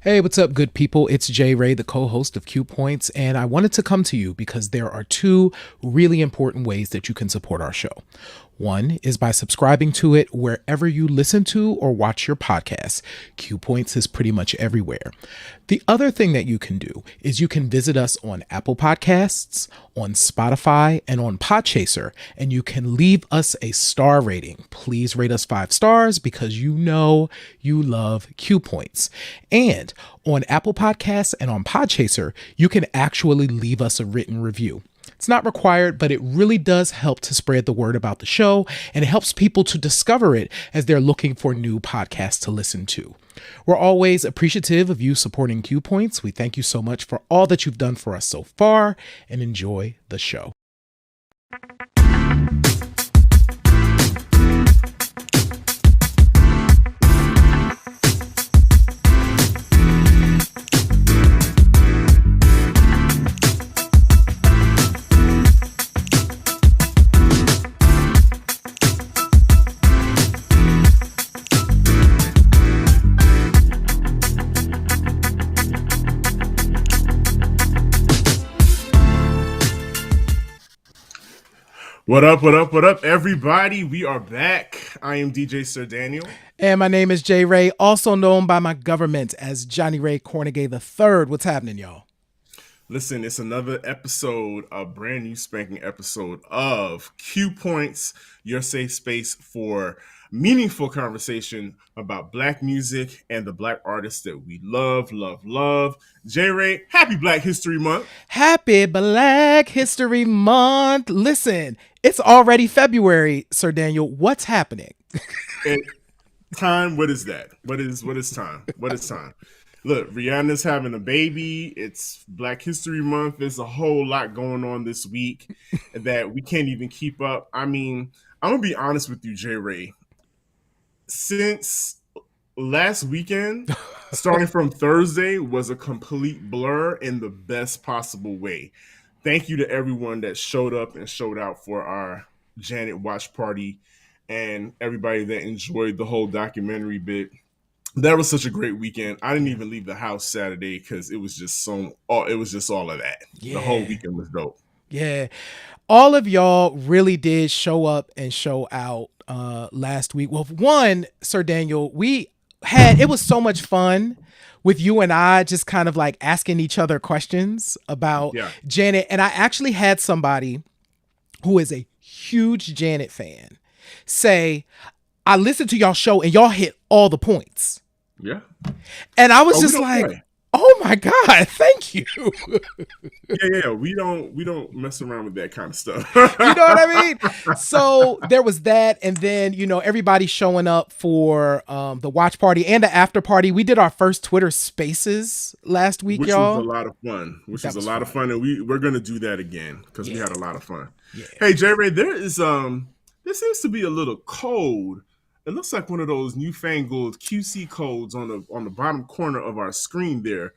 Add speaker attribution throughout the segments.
Speaker 1: Hey, what's up, good people? It's Jay Ray, the co host of Q Points, and I wanted to come to you because there are two really important ways that you can support our show. One is by subscribing to it wherever you listen to or watch your podcasts. Q Points is pretty much everywhere. The other thing that you can do is you can visit us on Apple Podcasts, on Spotify, and on Podchaser, and you can leave us a star rating. Please rate us 5 stars because you know you love Q Points. And on Apple Podcasts and on Podchaser, you can actually leave us a written review. It's not required, but it really does help to spread the word about the show, and it helps people to discover it as they're looking for new podcasts to listen to. We're always appreciative of you supporting Q Points. We thank you so much for all that you've done for us so far, and enjoy the show.
Speaker 2: What up, everybody? We are back. I am DJ Sir Daniel.
Speaker 1: And my name is Jay Ray, also known by my government as Johnny Ray Cornegay III. What's happening, y'all?
Speaker 2: Listen, it's another episode, a brand new spanking episode of Q Points, your safe space for meaningful conversation about Black music and the Black artists that we love. Jay Ray, happy Black History Month.
Speaker 1: Happy Black History Month. Listen, it's already February, Sir Daniel. What's happening?
Speaker 2: Time, what is that? What is time? What is time? Look, Rihanna's having a baby. It's Black History Month. There's a whole lot going on this week that we can't even keep up. I mean, I'm going to be honest with you, Jay Ray. Since last weekend, starting from Thursday, was a complete blur in the best possible way. Thank you to everyone that showed up and showed out for our Janet watch party and everybody that enjoyed the whole documentary bit. That was such a great weekend. I didn't even leave the house Saturday because it was just all of that. Yeah. The whole weekend was dope.
Speaker 1: Yeah. All of y'all really did show up and show out last week. Well, one, Sir Daniel, it was so much fun with you and I just kind of like asking each other questions about Janet. And I actually had somebody who is a huge Janet fan say, I listened to y'all show and y'all hit all the points.
Speaker 2: Yeah.
Speaker 1: And I was just like, play. Oh my God, thank you.
Speaker 2: Yeah. We don't mess around with that kind of stuff.
Speaker 1: You know what I mean? So there was that. And then, everybody showing up for the watch party and the after party. We did our first Twitter Spaces last week, y'all.
Speaker 2: Which was a lot of fun. And we're going to do that again because we had a lot of fun. Yeah. Hey, Jay Ray, there seems to be a little code. It looks like one of those newfangled QC codes on the bottom corner of our screen there.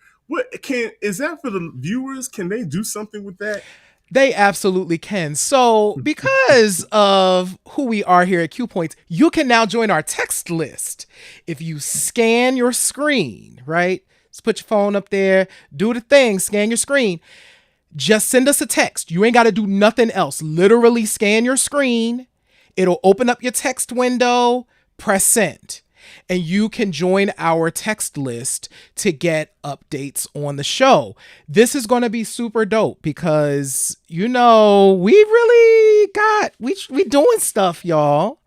Speaker 2: Is that for the viewers? Can they do something with that?
Speaker 1: They absolutely can. So because of who we are here at Q Points, you can now join our text list. If you scan your screen, right? Just put your phone up there, do the thing, scan your screen. Just send us a text. You ain't got to do nothing else. Literally scan your screen. It'll open up your text window. Press send, and you can join our text list to get updates on the show. This is going to be super dope because, we doing stuff, y'all.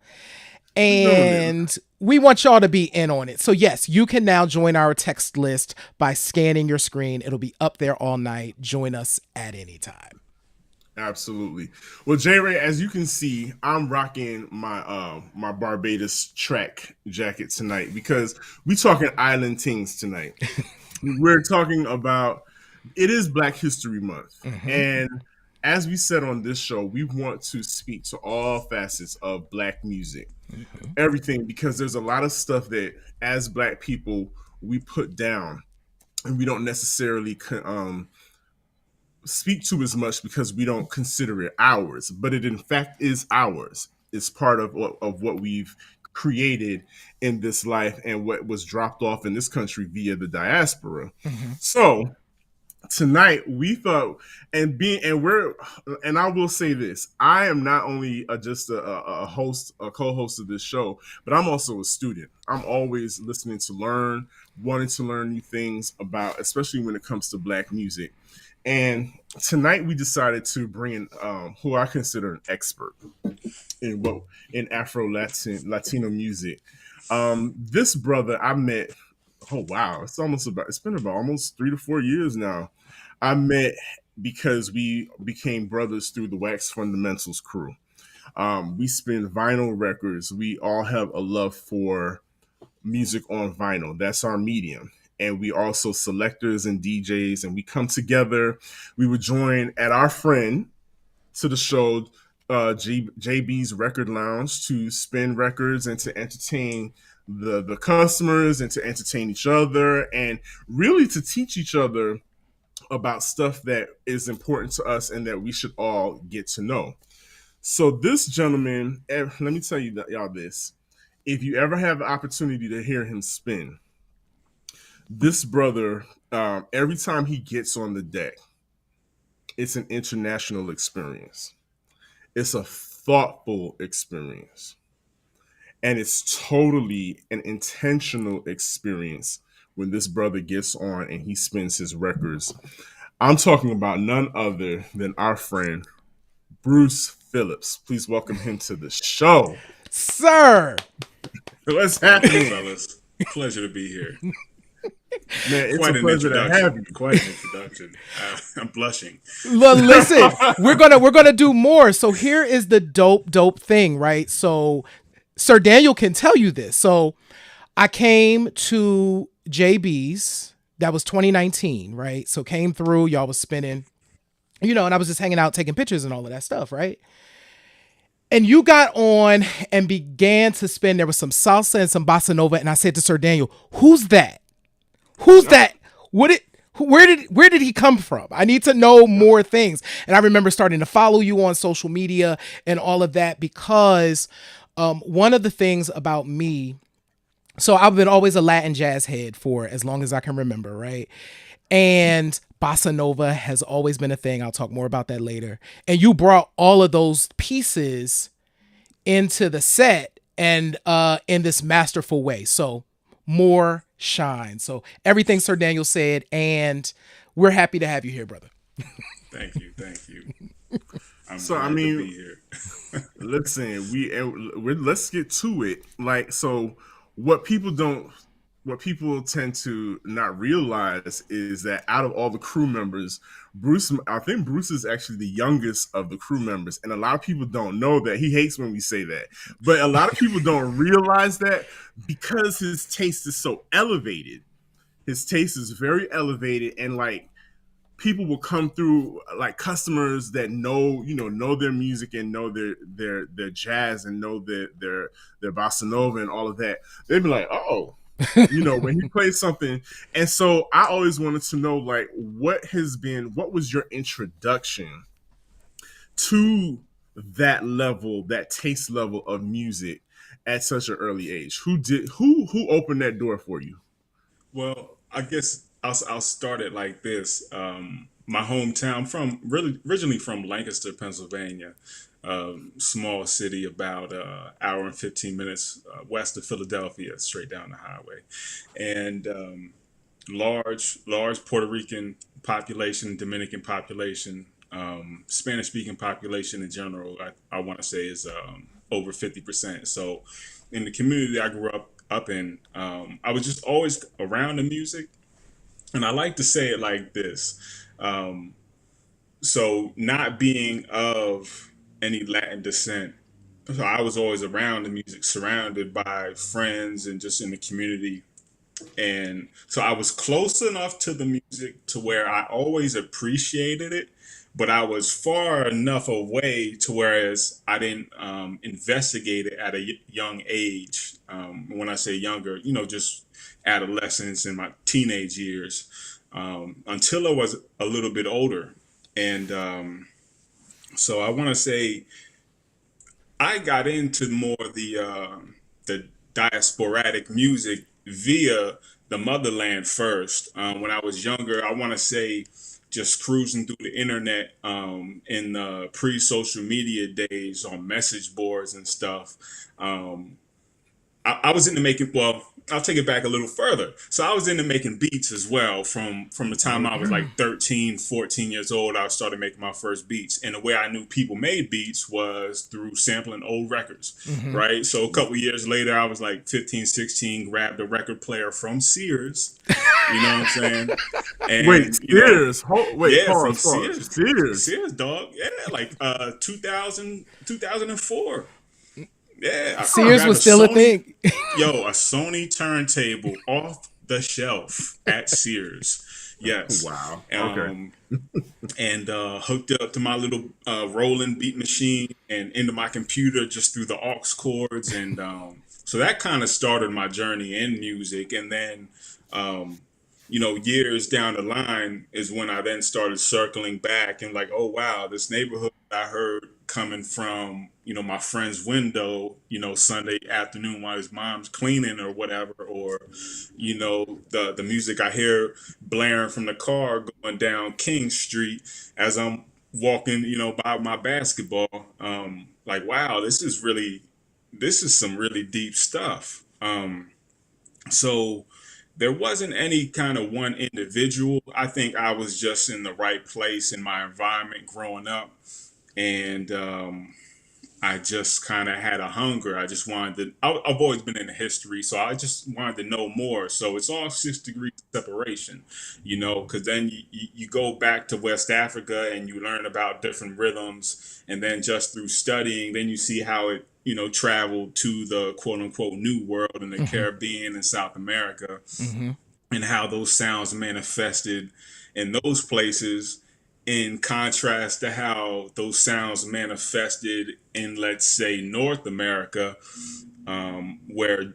Speaker 1: And we want y'all to be in on it. So yes, you can now join our text list by scanning your screen. It'll be up there all night. Join us at any time.
Speaker 2: Absolutely. Well, Jay Ray, as you can see, I'm rocking my my Barbados track jacket tonight because we talking island things tonight. We're talking about, it is Black History Month. Mm-hmm. And as we said on this show, we want to speak to all facets of Black music, everything, because there's a lot of stuff that as Black people we put down and we don't necessarily speak to as much because we don't consider it ours, but it in fact is ours. It's part of what we've created in this life and what was dropped off in this country via the diaspora.
Speaker 1: Mm-hmm.
Speaker 2: So tonight we thought, and I will say this: I am not only just a host, a co-host of this show, but I'm also a student. I'm always listening to learn, wanting to learn new things about, especially when it comes to Black music. And tonight we decided to bring in who I consider an expert in Afro-Latin Latino music. This brother I met. Oh wow, it's been about almost 3 to 4 years now. I met because we became brothers through the Wax Fundamentals crew. We spin vinyl records. We all have a love for music on vinyl. That's our medium. And we also selectors and DJs, and we come together. We would join at our friend to the show, JB's Record Lounge, to spin records and to entertain the customers and to entertain each other and really to teach each other about stuff that is important to us and that we should all get to know. So this gentleman, let me tell you y'all this. If you ever have the opportunity to hear him spin, this brother, every time he gets on the deck, it's an international experience. It's a thoughtful experience. And it's totally an intentional experience when this brother gets on and he spins his records. I'm talking about none other than our friend, Bruce Phillips. Please welcome him to the show.
Speaker 1: Sir!
Speaker 2: What's happening,
Speaker 3: fellas? Pleasure to be here.
Speaker 2: Man, it's quite a pleasure to have you.
Speaker 3: Quite an introduction. I'm blushing.
Speaker 1: Well, listen, we're gonna do more. So here is the dope thing, right? So Sir Daniel can tell you this. So I came to JB's. That was 2019, right? So came through, y'all was spinning, and I was just hanging out, taking pictures and all of that stuff, right? And you got on and began to spin. There was some salsa and some bossa nova, and I said to Sir Daniel, "Who's that? Who's that? Where did he come from? I need to know more things." And I remember starting to follow you on social media and all of that because one of the things about me, so I've been always a Latin jazz head for as long as I can remember, right? And bossa nova has always been a thing. I'll talk more about that later. And you brought all of those pieces into the set and in this masterful way. So more shine. So everything Sir Daniel said, and we're happy to have you here, brother.
Speaker 3: Thank you. I'm
Speaker 2: so
Speaker 3: glad
Speaker 2: I mean,
Speaker 3: to be here.
Speaker 2: Listen, let's get to it. Like, so what people tend to not realize is that out of all the crew members, I think Bruce is actually the youngest of the crew members. And a lot of people don't know that. He hates when we say that. But a lot of people don't realize that because his taste is so elevated. His taste is very elevated, and like people will come through, like customers that know their music and know their jazz and know their bossa nova and all of that. They'd be like, "Oh, when he plays something." And so I always wanted to know, like, what was your introduction to that level, that taste level of music at such an early age? Who opened that door for you?
Speaker 3: Well, I guess I'll start it like this. My hometown, originally from Lancaster, Pennsylvania, small city about hour and 15 minutes west of Philadelphia, straight down the highway, and large Puerto Rican population, Dominican population, Spanish speaking population in general. I want to say is over 50%. So in the community I grew up in, I was just always around the music. And I like to say it like this. So not being of any Latin descent, so I was always around the music, surrounded by friends and just in the community. And so I was close enough to the music to where I always appreciated it, but I was far enough away to whereas I didn't investigate it at a young age. When I say younger, just adolescence and my teenage years, until I was a little bit older. And so I want to say I got into more the diasporatic music via the motherland first. When I was younger, I want to say just cruising through the internet in the pre-social media days on message boards and stuff. Um, I was into making, well, I'll take it back a little further. So I was into making beats as well from the time I was
Speaker 2: Okay.
Speaker 3: like 13, 14 years old. I started making my first beats. And the way I knew people made beats was through sampling old records,
Speaker 1: Mm-hmm.
Speaker 3: right? So a couple years later, I was like 15, 16, grabbed a record player from Sears. You know what I'm saying?
Speaker 2: Wait,
Speaker 3: And,
Speaker 2: Sears. Wait,
Speaker 3: yeah, from
Speaker 2: pause, pause.
Speaker 3: Sears.
Speaker 2: Sears.
Speaker 3: Sears, dog. Yeah, like 2000, 2004. Yeah, I
Speaker 1: Sears
Speaker 3: grabbed
Speaker 1: was
Speaker 3: a
Speaker 1: still a
Speaker 3: Sony.
Speaker 1: thing.
Speaker 3: Yo, a Sony turntable off the shelf at Sears. Yes.
Speaker 2: Wow. Okay.
Speaker 3: Um, and hooked it up to my little rolling beat machine and into my computer just through the aux cords. And so that kind of started my journey in music. And then, um, years down the line is when I then started circling back and like, oh, wow, this neighborhood I heard coming from, my friend's window, Sunday afternoon while his mom's cleaning or whatever, or, the music I hear blaring from the car going down King Street as I'm walking, by my basketball. Like, wow, this is some really deep stuff. So there wasn't any kind of one individual. I think I was just in the right place in my environment growing up. And I just kind of had a hunger. I just wanted to, I've always been into history, so I just wanted to know more. So it's all 6 degrees of separation, because then you go back to West Africa and you learn about different rhythms. And then just through studying, then you see how it, traveled to the quote unquote new world in the
Speaker 1: Mm-hmm.
Speaker 3: Caribbean and South America,
Speaker 1: Mm-hmm.
Speaker 3: and how those sounds manifested in those places in contrast to how those sounds manifested in, let's say, North America, where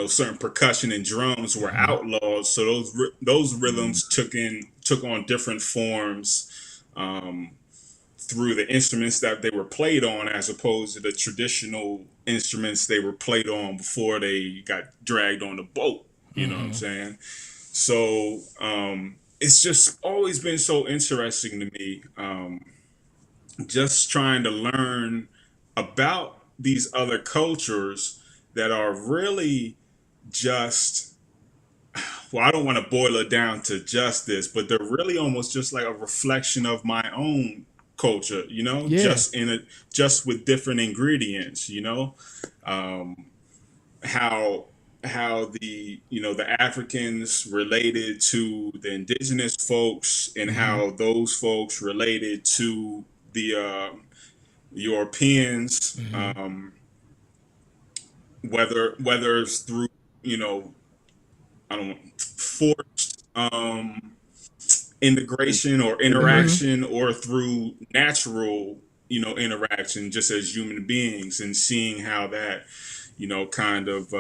Speaker 3: certain percussion and drums were
Speaker 1: Mm-hmm.
Speaker 3: outlawed. So those rhythms took on different forms through the instruments that they were played on, as opposed to the traditional instruments they were played on before they got dragged on the boat. You know what I'm
Speaker 1: Mm-hmm.
Speaker 3: saying? So it's just always been so interesting to me, just trying to learn about these other cultures that are really just, well, I don't want to boil it down to just this, but they're really almost just like a reflection of my own culture,
Speaker 1: Yeah.
Speaker 3: just with different ingredients, um, how the Africans related to the indigenous folks, and
Speaker 1: Mm-hmm.
Speaker 3: how those folks related to the Europeans,
Speaker 1: Mm-hmm.
Speaker 3: whether it's through, I don't know, forced integration or
Speaker 2: Integration.
Speaker 3: interaction, or through natural, interaction, just as human beings, and seeing how that, kind of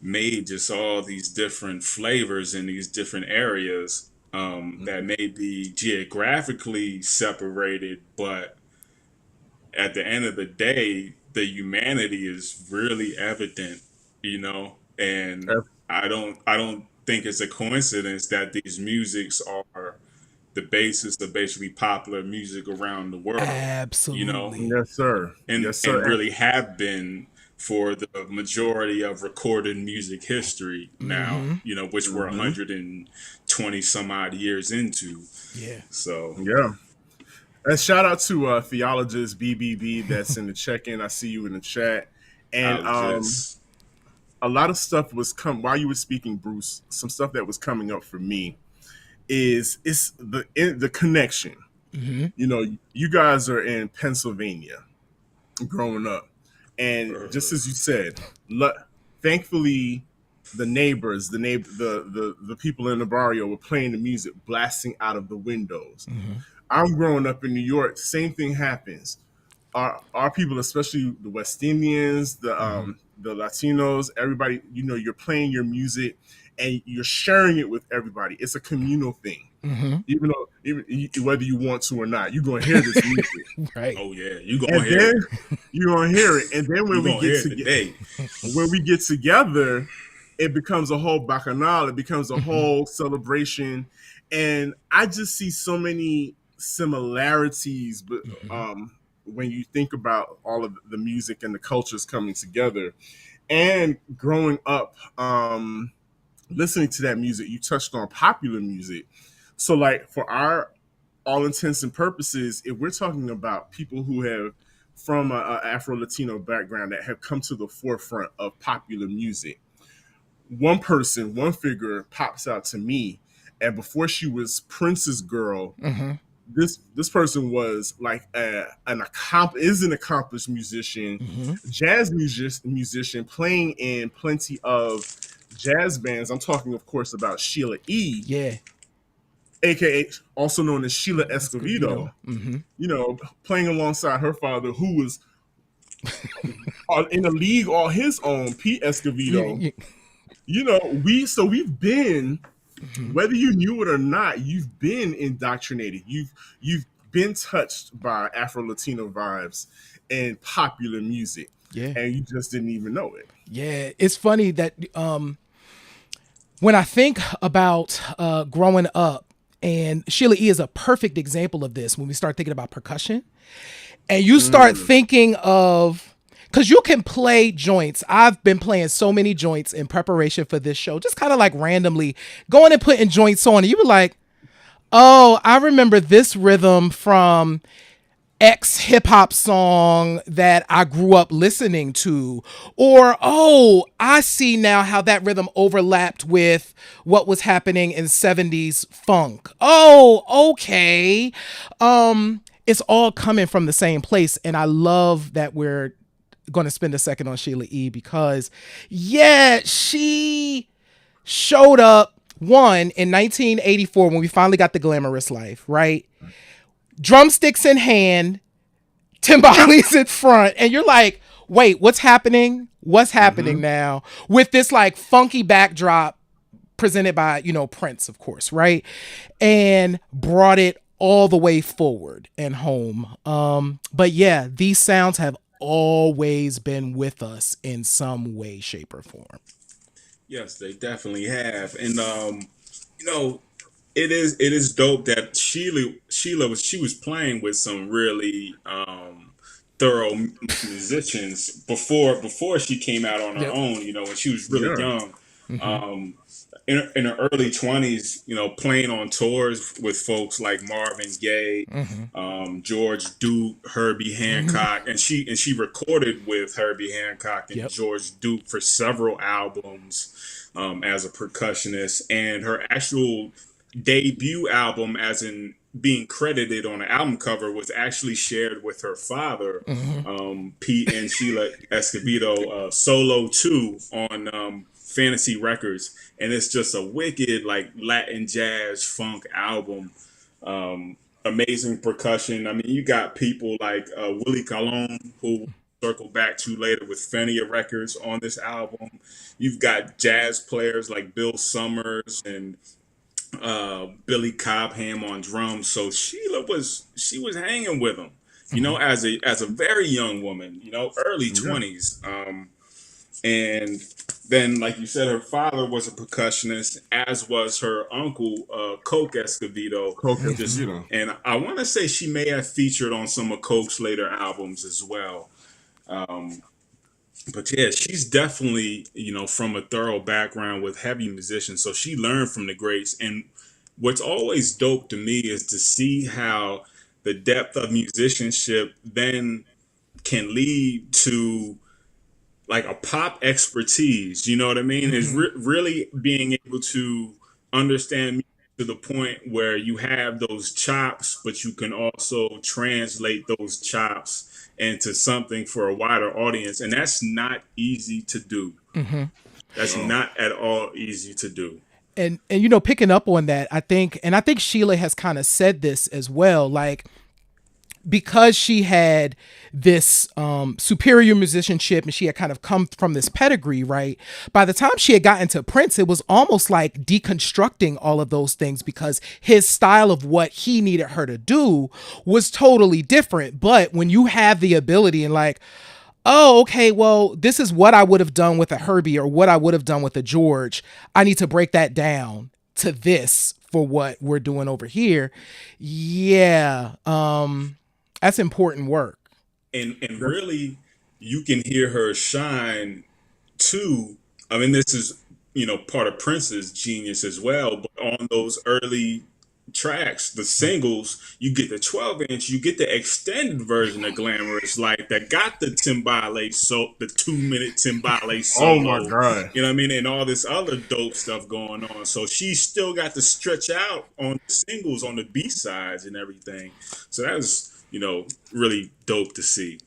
Speaker 3: made just all these different flavors in these different areas, that may be geographically separated, but at the end of the day, the humanity is really evident, and I don't think it's a coincidence that these musics are the basis of basically popular music around the world,
Speaker 1: Absolutely.
Speaker 2: Yes, sir.
Speaker 3: and
Speaker 2: Yes,
Speaker 3: and
Speaker 2: sir.
Speaker 3: really have been for the majority of recorded music history now,
Speaker 1: Mm-hmm.
Speaker 3: which we're
Speaker 2: Mm-hmm.
Speaker 3: 120 some odd years into.
Speaker 1: Yeah.
Speaker 3: So
Speaker 2: Yeah. And shout out to theologist BBB that's in the check-in. I see you in the chat.
Speaker 3: I
Speaker 2: And
Speaker 3: was just,
Speaker 2: a lot of stuff was while you were speaking, Bruce. Some stuff that was coming up for me is it's the connection.
Speaker 1: Mm-hmm.
Speaker 2: You guys are in Pennsylvania growing up, and just as you said, thankfully the neighbors, the people in the barrio were playing the music, blasting out of the windows.
Speaker 1: Mm-hmm.
Speaker 2: I'm growing up in New York. Same thing happens. Our people, especially the West Indians,
Speaker 1: Mm-hmm.
Speaker 2: the Latinos, everybody, you're playing your music and you're sharing it with everybody. It's a communal thing. even though whether you want to or not, you're gonna hear this music,
Speaker 1: Right.
Speaker 3: Oh yeah, you gonna
Speaker 2: and
Speaker 3: hear
Speaker 2: then
Speaker 3: it.
Speaker 2: you're gonna hear it, and then
Speaker 3: You gonna hear it today.
Speaker 2: when we get together, it becomes a whole bacchanal. It becomes a
Speaker 1: Mm-hmm.
Speaker 2: whole celebration, and I just see so many similarities. But
Speaker 1: Mm-hmm.
Speaker 2: when you think about all of the music and the cultures coming together, and growing up, listening to that music, you touched on popular music. So, like for our all intents and purposes, if we're talking about people who have from a Afro-Latino background that have come to the forefront of popular music, one person, one figure pops out to me. And before she was Prince's girl,
Speaker 1: Mm-hmm.
Speaker 2: this person was like an accomplished musician,
Speaker 1: Mm-hmm.
Speaker 2: jazz musician playing in plenty of jazz bands. I'm talking, of course, about Sheila E.,
Speaker 1: Yeah.
Speaker 2: aka also known as Sheila
Speaker 1: Escovedo.
Speaker 2: Escovedo.
Speaker 1: Mm-hmm.
Speaker 2: You know, playing alongside her father, who was in a league all his own, Pete Escovedo. You know, we've been,
Speaker 1: Mm-hmm.
Speaker 2: whether you knew it or not, you've been indoctrinated. You've been touched by Afro Latino vibes and popular music,
Speaker 1: Yeah.
Speaker 2: and you just didn't even know it.
Speaker 1: Yeah. It's funny that when I think about growing up, and Sheila E is a perfect example of this when we start thinking about percussion, and you start thinking of, because you can play joints. I've been playing so many joints in preparation for this show, just kind of like randomly going and putting joints on, and you were like, oh, I remember this rhythm from X hip hop song that I grew up listening to. Or, oh, I see now how that rhythm overlapped with what was happening in 70s funk. Oh, okay. It's all coming from the same place. And I love that we're going to spend a second on Sheila E. because, yeah, she showed up one in 1984 when we finally got The Glamorous Life, right? Drumsticks in hand, timbales in front, and you're like, wait, what's happening? What's happening now? With this like funky backdrop presented by, Prince, of course, right? And brought it all the way forward and home. But yeah, these sounds have always been with us in some way, shape, or form.
Speaker 3: Yes, they definitely have, and you know, it is dope that she was playing with some really thorough musicians before she came out on her
Speaker 1: Yep.
Speaker 3: own. When she was really
Speaker 2: Yeah.
Speaker 3: young.
Speaker 1: Mm-hmm.
Speaker 3: Um, in her early 20s, playing on tours with folks like Marvin Gaye,
Speaker 1: Mm-hmm.
Speaker 3: George Duke, Herbie
Speaker 1: Mm-hmm.
Speaker 3: Hancock, and she recorded with Herbie Hancock and
Speaker 1: Yep.
Speaker 3: George Duke for several albums as a percussionist, and her actual debut album, as in being credited on the album cover, was actually shared with her father,
Speaker 1: Mm-hmm.
Speaker 3: Pete and Sheila Escobedo, Solo 2 on Fantasy Records. And it's just a wicked, like, Latin jazz funk album. Amazing percussion. I mean, you got people like Willie Colon, who we'll circle back to later with Fania Records on this album. You've got jazz players like Bill Summers and Billy Cobham on drums. So she was hanging with him,
Speaker 1: Mm-hmm.
Speaker 3: as a very young woman, early
Speaker 2: Yeah.
Speaker 3: 20s. And then, like you said, her father was a percussionist, as was her uncle, Coke Escovedo.
Speaker 2: Coke
Speaker 1: Mm-hmm.
Speaker 2: Esposito.
Speaker 3: And I want to say she may have featured on some of Coke's later albums as well. But yeah, she's definitely, from a thorough background with heavy musicians. So she learned from the greats. And what's always dope to me is to see how the depth of musicianship then can lead to like a pop expertise. You know what I mean? Is
Speaker 1: Mm-hmm.
Speaker 3: really being able to understand music to the point where you have those chops, but you can also translate those chops into something for a wider audience, and that's not easy to do.
Speaker 1: Mm-hmm.
Speaker 3: That's
Speaker 2: No.
Speaker 3: not at all easy to do.
Speaker 1: And picking up on that, I think Sheila has kind of said this as well. Like, because she had this superior musicianship and she had kind of come from this pedigree, right? By the time she had gotten to Prince, it was almost like deconstructing all of those things because his style of what he needed her to do was totally different. But when you have the ability and like, oh, okay, well, this is what I would have done with a Herbie or what I would have done with a George. I need to break that down to this for what we're doing over here. Yeah. That's important work.
Speaker 3: And really, you can hear her shine too. I mean, this is, part of Prince's genius as well. But on those early tracks, the singles, you get the 12-inch, you get the extended version of Glamorous Life that got the timbale, so the 2-minute timbale
Speaker 2: Oh my
Speaker 3: solo.
Speaker 2: God.
Speaker 3: You know what I mean? And all this other dope stuff going on. So she still got to stretch out on the singles, on the B sides and everything. So that was, really dope to see.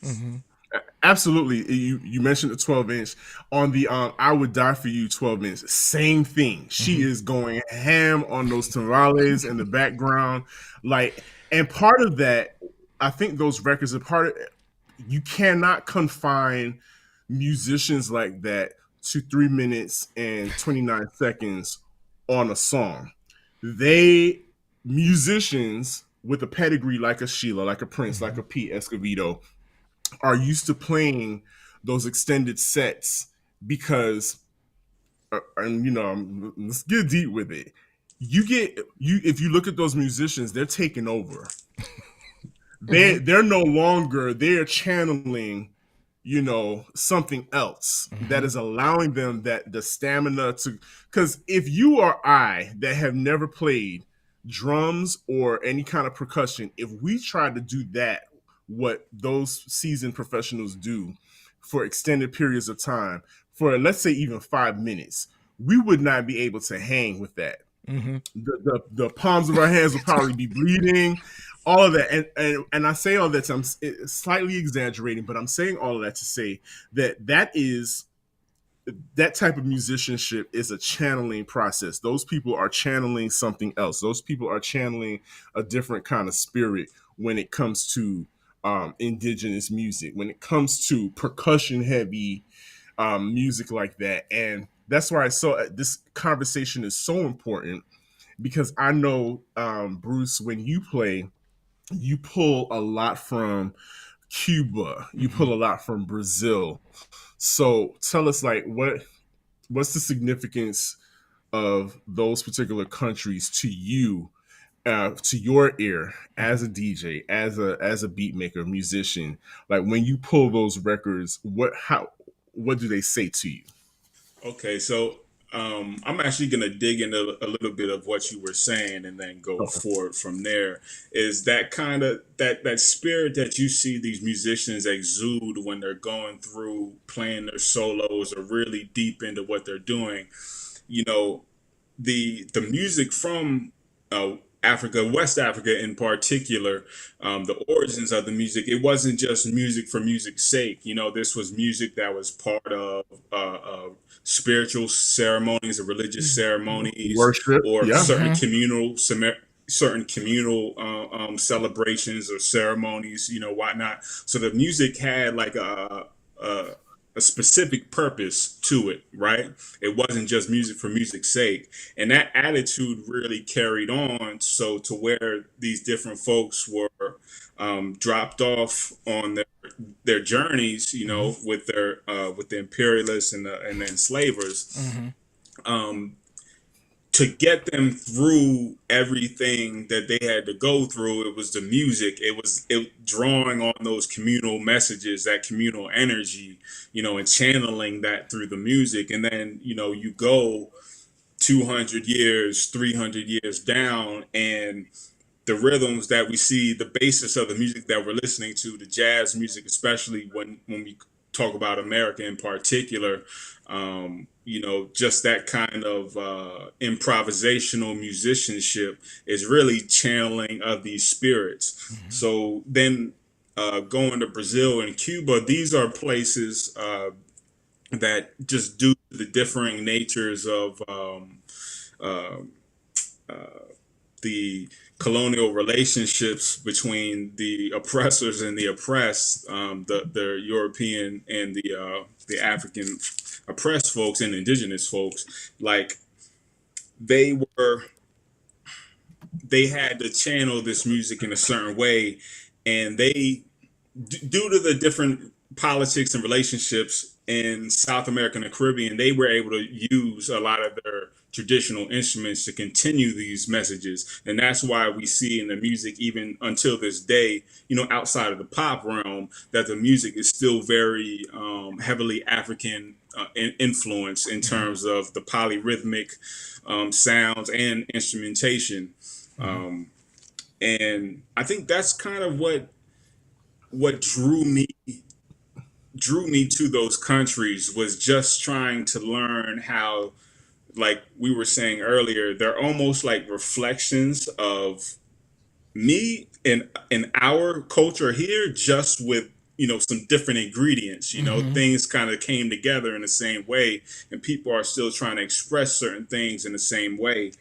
Speaker 2: Absolutely. You mentioned the 12-inch on the I Would Die for You 12-inch. Same thing. She is going ham on those tamales in the background. Like, and part of that, I think those records are part of you cannot confine musicians like that to 3 minutes and 29 seconds on a song. They musicians with a pedigree like a Sheila, like a Prince, like a Pete Escovedo are used to playing those extended sets because and let's get deep with it. If you look at those musicians, they're taking over. They're no longer, they're channeling something else that is allowing them that the stamina to, because if you or I that have never played drums or any kind of percussion, if we try to do that, what those seasoned professionals do for extended periods of time, for let's say even 5 minutes, we would not be able to hang with that. The palms of our hands will probably be bleeding, all of that. And I say all that to, I'm slightly exaggerating, but I'm saying all of that to say that that type of musicianship is a channeling process. Those people are channeling something else. Those people are channeling a different kind of spirit when it comes to indigenous music, when it comes to percussion heavy music like that. And that's why I saw this conversation is so important, because I know, Bruce, when you play, you pull a lot from Cuba, you pull a lot from Brazil. So tell us, like, what's the significance of those particular countries to you, to your ear as a DJ, as a beat maker, musician? Like, when you pull those records, what do they say to you?
Speaker 3: Okay, so I'm actually going to dig into a little bit of what you were saying and then go
Speaker 2: Okay.
Speaker 3: forward from there. Is that kind of that spirit that you see these musicians exude when they're going through playing their solos or really deep into what they're doing? You know, the music from Africa, West Africa in particular, the origins of the music, it wasn't just music for music's sake. This was music that was part of spiritual ceremonies or religious ceremonies
Speaker 2: Worship,
Speaker 3: or
Speaker 2: yeah.
Speaker 3: certain communal celebrations or ceremonies, whatnot. So the music had like a specific purpose to it, right? It wasn't just music for music's sake. And that attitude really carried on. So to where these different folks were dropped off on their journeys, with the imperialists and the enslavers, to get them through everything that they had to go through. It was the music. It drawing on those communal messages, that communal energy, and channeling that through the music. And then, you go 200 years, 300 years down, and the rhythms that we see, the basis of the music that we're listening to, the jazz music, especially when we talk about America in particular, just that kind of improvisational musicianship is really channeling of these spirits. So then going to Brazil and Cuba, these are places that just due to the differing natures of uh, the colonial relationships between the oppressors and the oppressed, the European and the African oppressed folks and indigenous folks, like they were they had to channel this music in a certain way, and due to the different politics and relationships in South America and the Caribbean, they were able to use a lot of their traditional instruments to continue these messages. And that's why we see in the music, even until this day, outside of the pop realm, that the music is still very heavily African influence in terms of the polyrhythmic sounds and instrumentation. Um, and I think that's kind of what drew me to those countries, was just trying to learn how, like we were saying earlier, they're almost like reflections of me in our culture here, just with some different ingredients.
Speaker 1: Mm-hmm.
Speaker 3: Things kind of came together in the same way, and people are still trying to express certain things in the same way.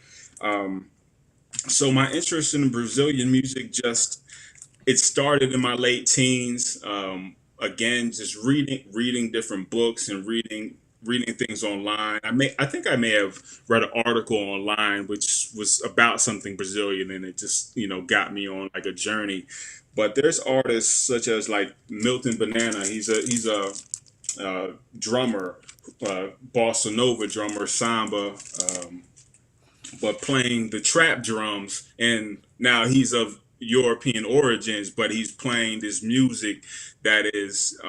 Speaker 3: So my interest in Brazilian music, just it started in my late teens. Again, just reading different books and reading things online. I think I may have read an article online which was about something Brazilian, and it just got me on like a journey. But there's artists such as like Milton Banana. He's a drummer, bossa nova drummer, samba. But playing the trap drums. And now he's of European origins, but he's playing this music that is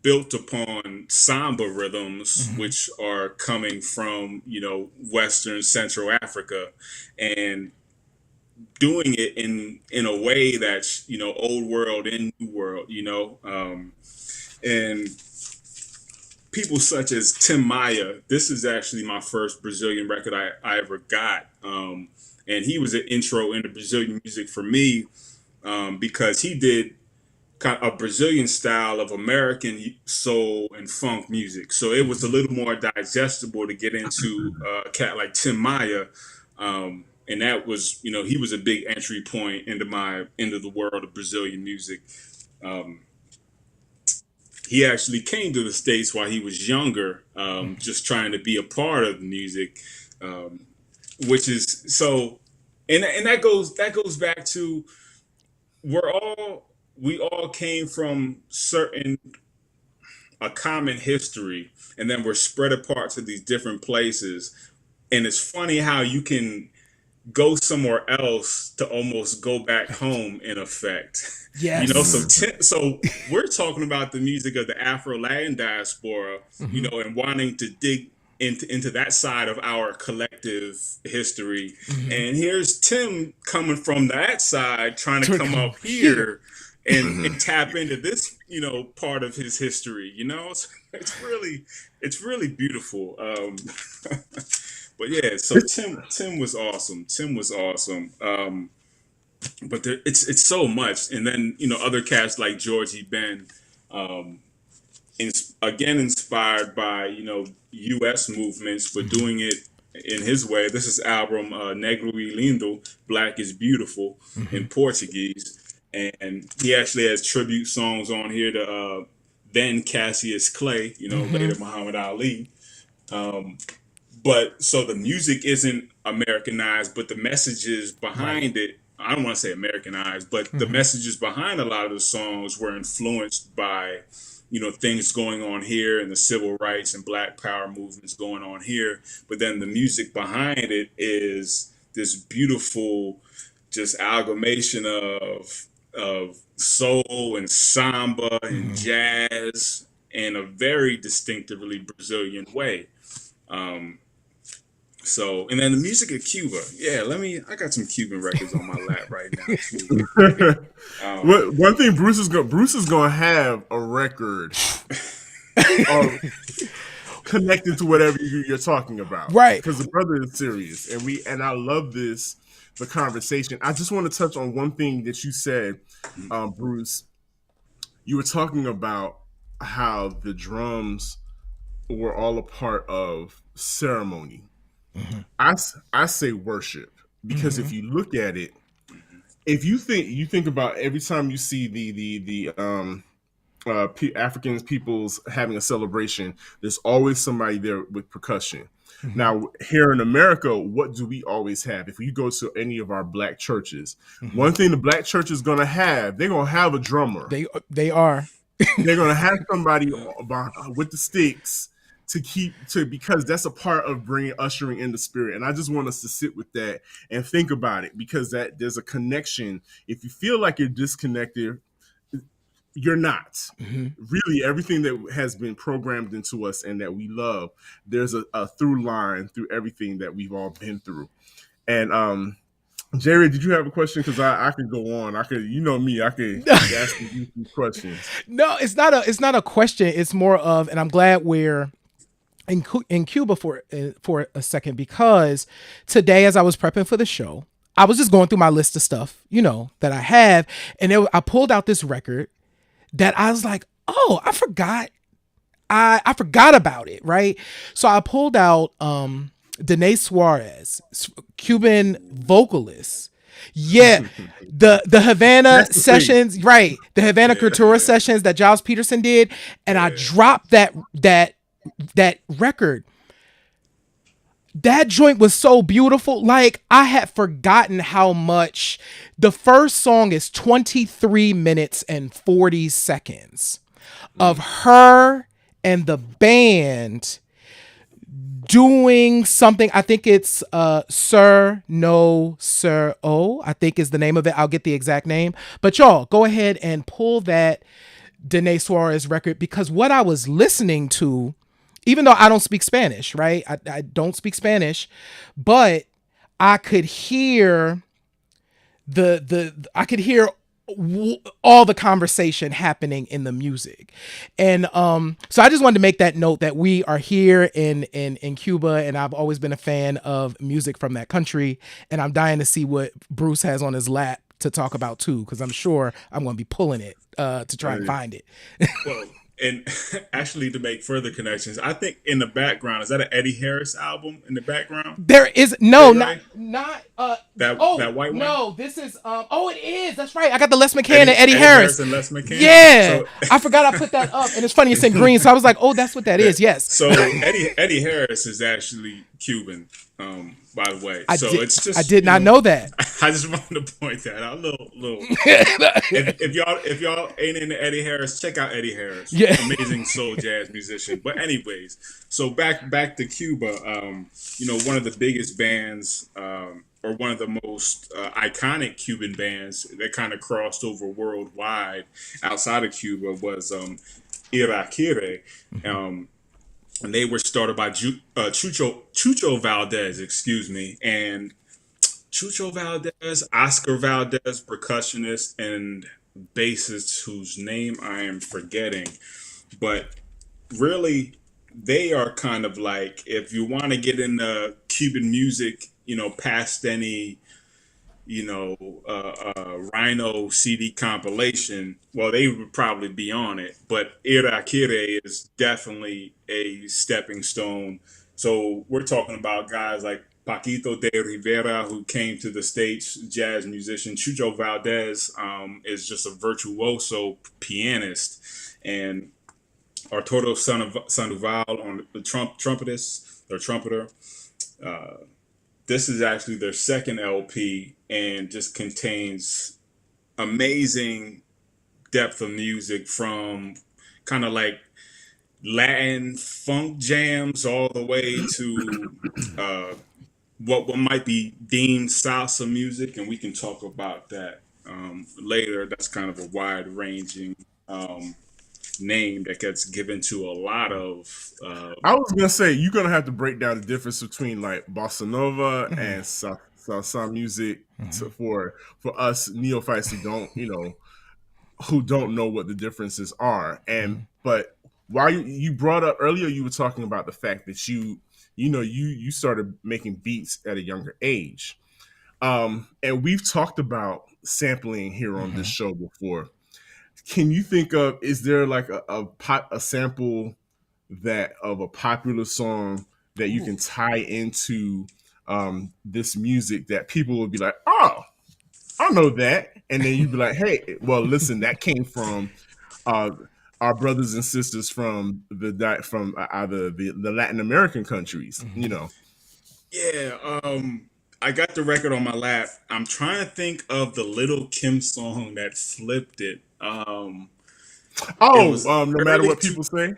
Speaker 3: built upon samba rhythms,
Speaker 1: Mm-hmm.
Speaker 3: which are coming from Western Central Africa, and doing it in a way that's old world and new world. And people such as Tim Maya. This is actually my first Brazilian record I ever got. And he was an intro into Brazilian music for me, because he did kind of a Brazilian style of American soul and funk music. So it was a little more digestible to get into a cat like Tim Maya. And that was, he was a big entry point into the world of Brazilian music. Um, he actually came to the States while he was younger, just trying to be a part of the music, um, which is so, and that goes back to, we all came from certain a common history, and then we're spread apart to these different places. And it's funny how you can go somewhere else to almost go back home in effect. So
Speaker 1: Yes.
Speaker 3: so we're talking about the music of the Afro-Latin diaspora,
Speaker 1: Mm-hmm.
Speaker 3: and wanting to dig into that side of our collective history.
Speaker 1: Mm-hmm.
Speaker 3: And here's Tim coming from that side, trying to
Speaker 1: To
Speaker 3: come
Speaker 1: come
Speaker 3: up
Speaker 1: here.
Speaker 3: here and tap into this, part of his history. So it's really beautiful. But yeah, so Tim was awesome. Tim was awesome. But it's so much, and then other cats like Georgie Ben, um, again inspired by U.S. movements, but
Speaker 1: Mm-hmm.
Speaker 3: doing it in his way. This is album Negro e Lindo, Black is Beautiful,
Speaker 1: Mm-hmm.
Speaker 3: in Portuguese, and he actually has tribute songs on here to then Cassius Clay,
Speaker 1: Mm-hmm.
Speaker 3: later Muhammad Ali. Um, but so the music isn't Americanized, but the messages
Speaker 1: Right.
Speaker 3: behind it, I don't want to say Americanized, but the
Speaker 1: Mm-hmm.
Speaker 3: messages behind a lot of the songs were influenced by, things going on here and the civil rights and black power movements going on here. But then the music behind it is this beautiful just amalgamation of soul and samba and
Speaker 1: Mm-hmm.
Speaker 3: jazz in a very distinctively Brazilian way. Um, so, and then the music of Cuba. Yeah, I got some Cuban records on my lap right now too. Um,
Speaker 2: One thing Bruce is gonna have a record of connected to whatever you're talking about,
Speaker 1: Right.
Speaker 2: because the brother is serious, and I love the conversation. I just want to touch on one thing that you said, Bruce. You were talking about how the drums were all a part of ceremony.
Speaker 1: Mm-hmm.
Speaker 2: I say worship. because if you look at it, if you think about every time you see the African peoples having a celebration, there's always somebody there with percussion.
Speaker 1: Mm-hmm.
Speaker 2: Now, here in America, what do we always have? If you go to any of our black churches, one thing the black church is going to have, they're going to have a drummer.
Speaker 1: They are.
Speaker 2: They're going to have somebody with the sticks because that's a part of ushering in the spirit. And I just want us to sit with that and think about it, because that there's a connection. If you feel like you're disconnected, you're not. Really, everything that has been programmed into us and that we love, there's a through line through everything that we've all been through. And Jerry, did you have a question? Because I could go on. I could, you know me, I could ask you some questions.
Speaker 1: No, it's not a question. It's more of, and I'm glad we're in Cuba for a second, because today, as I was prepping for the show, I was just going through my list of stuff, that I have, and I pulled out this record that I was like, oh, I forgot. I forgot about it, right? So I pulled out Dene Suarez, Cuban vocalist. Yeah, the Havana sessions, right? The Havana Cultura sessions that Giles Peterson did, and I dropped that record. That joint was so beautiful. Like, I had forgotten how much. The first song is 23 minutes and 40 seconds of her and the band doing something. I think it's Sir No Sir Oh, I think is the name of it. I'll get the exact name. But y'all, go ahead and pull that Dene Suarez record, because what I was listening to, even though I don't speak Spanish, right? I don't speak Spanish, but I could hear all the conversation happening in the music. And so I just wanted to make that note that we are here in Cuba, and I've always been a fan of music from that country, and I'm dying to see what Bruce has on his lap to talk about too, because I'm sure I'm going to be pulling it to try and find it.
Speaker 3: Well, and actually, to make further connections, I think in the background, is that an Eddie Harris album in the background?
Speaker 1: There is
Speaker 3: that white one.
Speaker 1: No, this is it is. That's right. I got the Les McCann and Eddie Harris.
Speaker 3: And Les McCann.
Speaker 1: Yeah, so, I forgot I put that up, and it's funny it's in green, so I was like, oh, that's what that is. Yes.
Speaker 3: So Eddie Harris is actually Cuban. By the way,
Speaker 1: I did not know that.
Speaker 3: I just wanted to point that out. Little. if y'all ain't into Eddie Harris, check out Eddie Harris. Yeah, amazing soul jazz musician. But anyways, so back to Cuba. One of the biggest bands, or one of the most iconic Cuban bands that kind of crossed over worldwide outside of Cuba was Irakere. And they were started by Chucho Valdez, and Chucho Valdez, Oscar Valdez, percussionist and bassist whose name I am forgetting. But really, they are kind of like, if you want to get into Cuban music, past any Rhino CD compilation, well, they would probably be on it. But Irakere is definitely a stepping stone. So we're talking about guys like Paquito de Rivera, who came to the States, jazz musician. Chucho Valdez is just a virtuoso pianist. And Arturo Sandoval on the trumpeter. This is actually their second LP, and just contains amazing depth of music, from kind of like Latin funk jams all the way to what might be deemed salsa music, and we can talk about that later. That's kind of a wide-ranging name that gets given to a lot of
Speaker 2: I was gonna say, you're gonna have to break down the difference between like bossa nova and salsa music for us neophytes who don't know what the differences are. And but while you brought up earlier, you were talking about the fact that you started making beats at a younger age, and we've talked about sampling here on this show before. Can you think of, is there like a sample that of a popular song that you can tie into this music that people would be like, oh, I know that. And then you'd be like, hey, well, listen, that came from uh, our brothers and sisters from either the Latin American countries, you
Speaker 1: Mhm.
Speaker 2: know.
Speaker 3: Yeah, I got the record on my lap. I'm trying to think of the Little Kim song that flipped it. It
Speaker 2: Oh,
Speaker 3: was
Speaker 2: no matter
Speaker 3: early
Speaker 2: what
Speaker 3: to
Speaker 2: people say.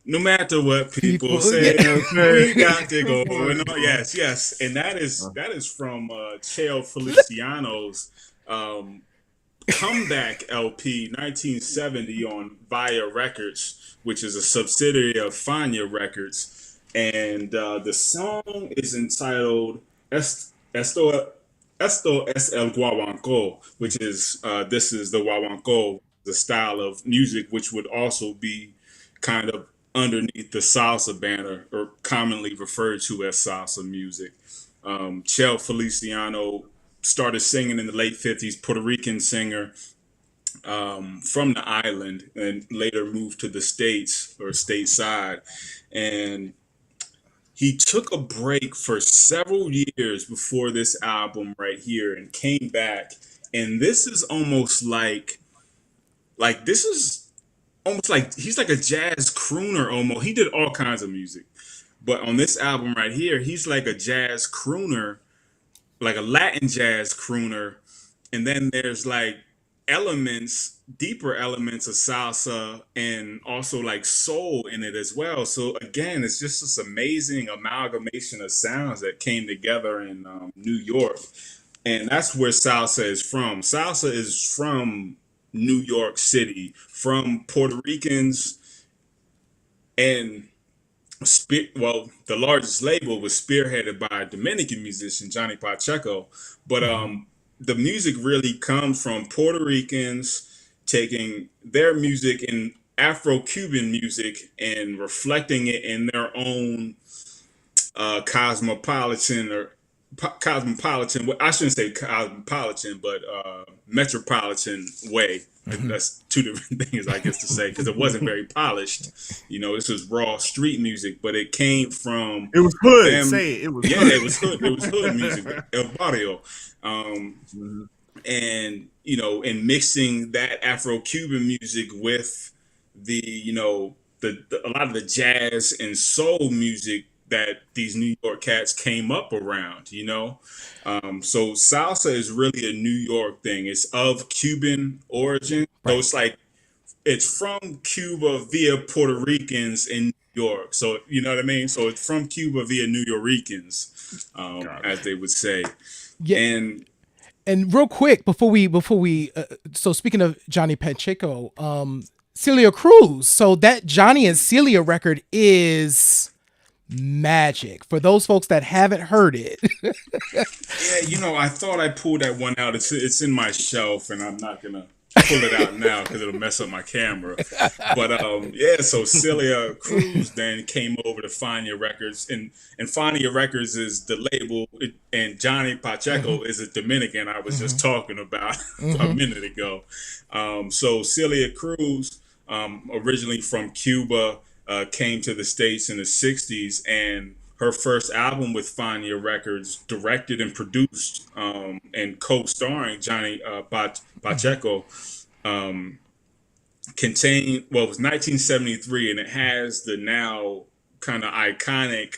Speaker 3: no matter what people
Speaker 1: People,
Speaker 3: say,
Speaker 1: yeah.
Speaker 3: we got to go.
Speaker 2: Boy,
Speaker 3: And
Speaker 2: bro.
Speaker 3: yes, yes, and that is
Speaker 2: Uh,
Speaker 3: that is from Cheo Feliciano's um, comeback LP 1970 on Via Records, which is a subsidiary of Fania Records, and the song is entitled Esto es el guaguancó, which is this is the guaguancó, the style of music which would also be kind of underneath the salsa banner, or commonly referred to as salsa music. Chel Feliciano started singing in the late 50s, Puerto Rican singer from the island, and later moved to the States or stateside. And he took a break for several years before this album right here and came back. And this is almost like this is almost like he's like a jazz crooner almost. He did all kinds of music. But on this album right here, he's like a jazz crooner, like a Latin jazz crooner, and then there's like deeper elements of salsa and also like soul in it as well. So again, it's just this amazing amalgamation of sounds that came together in New York, and that's where salsa is from. Salsa is from New York City, from Puerto Ricans, and well, the largest label was spearheaded by a Dominican musician, Johnny Pacheco. But
Speaker 1: Mhm.
Speaker 3: the music really comes from Puerto Ricans taking their music and Afro-Cuban music and reflecting it in their own cosmopolitan or cosmopolitan. Well, I shouldn't say cosmopolitan, but metropolitan way.
Speaker 1: Mhm.
Speaker 3: That's two different things, I guess, to say, because it wasn't very polished. You know, this was raw street music, but it came from
Speaker 2: it was hood.
Speaker 3: them.
Speaker 2: Say it. It was
Speaker 3: Yeah,
Speaker 2: hood.
Speaker 3: it was hood. It was hood music, el barrio. Um,
Speaker 2: Mhm.
Speaker 3: and and mixing that Afro-Cuban music with a lot of the jazz and soul music that these New York cats came up around. So salsa is really a New York thing. It's of Cuban origin, so
Speaker 1: Right.
Speaker 3: it's like it's from Cuba via Puerto Ricans in New York. So you know what I mean. So it's from Cuba via New Yorkers,
Speaker 2: Got it.
Speaker 3: as they would say,
Speaker 1: Yeah.
Speaker 3: and
Speaker 1: And real quick before we so speaking of Johnny Pacheco, Celia Cruz. So that Johnny and Celia record is magic. For those folks that haven't heard it.
Speaker 3: yeah, I thought I pulled that one out. It's in my shelf, and I'm not gonna pull it out now because it'll mess up my camera. But yeah. So Celia Cruz then came over to Fania Records, and Fania Records is the label, and Johnny
Speaker 1: Mhm.
Speaker 3: Pacheco is a Dominican I was just
Speaker 1: Mhm.
Speaker 3: talking about a
Speaker 1: Mhm.
Speaker 3: minute ago. So Celia Cruz, originally from Cuba, came to the States in the '60s, and her first album with Fania Records, directed and produced, and co-starring Johnny
Speaker 1: Mhm.
Speaker 3: Pacheco, um, contained, well, it was 1973, and it has the now kind of iconic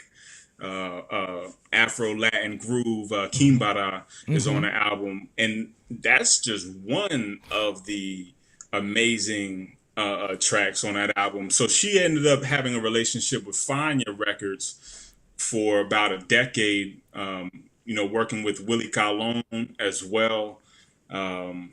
Speaker 3: Afro-Latin groove.
Speaker 1: Mhm.
Speaker 3: Kimbara is on
Speaker 1: Mhm.
Speaker 3: the album, and that's just one of the amazing tracks on that album. So she ended up having a relationship with Fania Records for about a decade, working with Willie Colon as well. Um,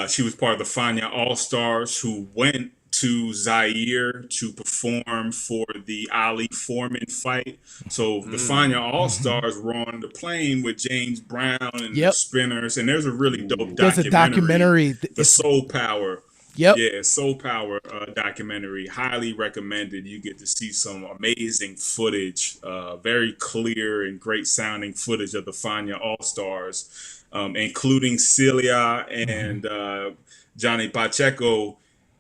Speaker 3: she was part of the Fania All Stars, who went to Zaire to perform for the Ali Foreman fight. So the Fania
Speaker 2: Mm.
Speaker 3: All
Speaker 1: Mhm.
Speaker 3: Stars were on the plane with James Brown and the
Speaker 1: Yep.
Speaker 3: Spinners, and there's a really dope
Speaker 1: There's a
Speaker 3: documentary,
Speaker 1: documentary.
Speaker 3: The
Speaker 1: It's
Speaker 3: Soul Power.
Speaker 1: yep.
Speaker 3: Yeah, Soul Power documentary. Highly recommended. You get to see some amazing footage, very clear and great sounding footage of the Fania All Stars, including Celia
Speaker 1: Mhm.
Speaker 3: and Johnny Pacheco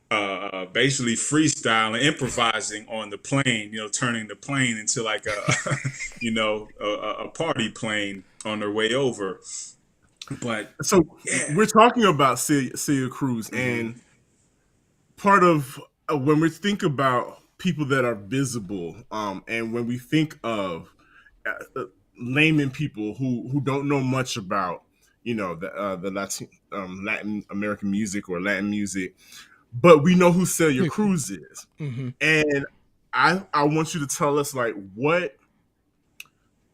Speaker 3: basically freestyling, improvising on the plane, turning the plane into like a, a party plane on their way over. But
Speaker 2: So
Speaker 3: yeah.
Speaker 2: we're talking about Celia Cruz, and part of when we think about people that are visible, and when we think of layman people who don't know much about the Latin American music or Latin music, but we know who Celia Cruz is, and I want you to tell us like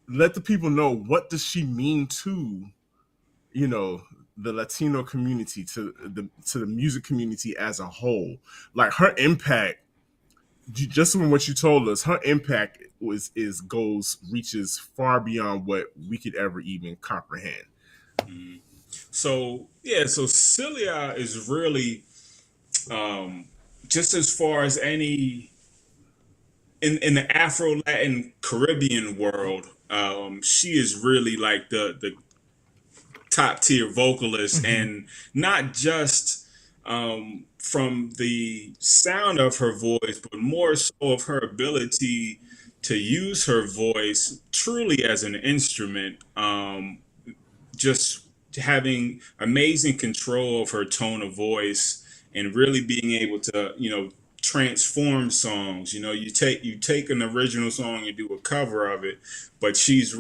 Speaker 2: let the people know, what does she mean to the Latino community, to the music community as a whole. Like her impact, just from what you told us, her impact reaches far beyond what we could ever even comprehend.
Speaker 3: So Celia is really, just as far as any in the Afro-Latin Caribbean world, she is really like the top tier vocalist, and not just from the sound of her voice, but more so of her ability to use her voice truly as an instrument. Just having amazing control of her tone of voice, and really being able to transform songs. You take an original song and do a cover of it, but she's